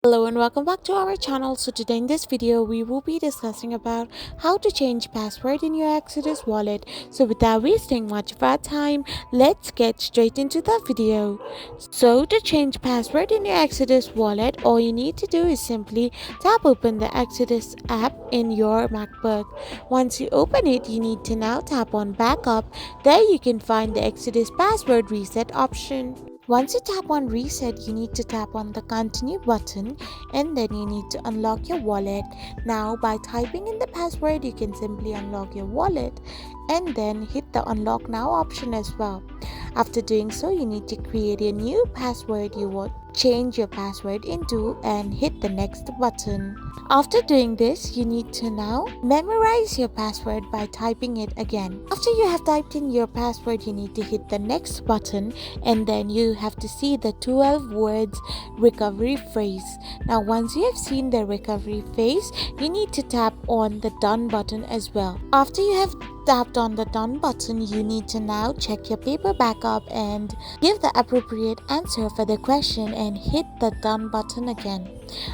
Hello and welcome back to our channel. So today in this video we will be discussing about how to change password in your Exodus wallet. So without wasting much of our time, let's get straight into the video. So to change password in your Exodus wallet, all you need to do is simply tap open the Exodus app in your MacBook. Once you open it, you need to now tap on backup. There you can find the Exodus password reset option. Once you tap on reset, you need to tap on the continue button and then you need to unlock your wallet. Now by typing in the password, you can simply unlock your wallet and then hit the unlock now option as well. After doing so, you need to create a new password you want change your password into and hit the next button. After doing this, you need to now memorize your password by typing it again. After you have typed in your password, you need to hit the next button and then you have to see the 12 words recovery phrase. Now once you have seen the recovery phrase, you need to tap on the done button as well. After you have tapped on the done button, you need to now check your paper backup and give the appropriate answer for the question and hit the done button again.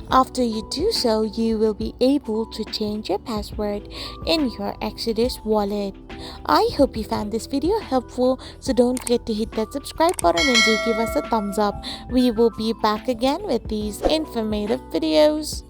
After you do so, you will be able to change your password in your Exodus wallet. I hope you found this video helpful, so don't forget to hit that subscribe button and do give us a thumbs up. We will be back again with these informative videos.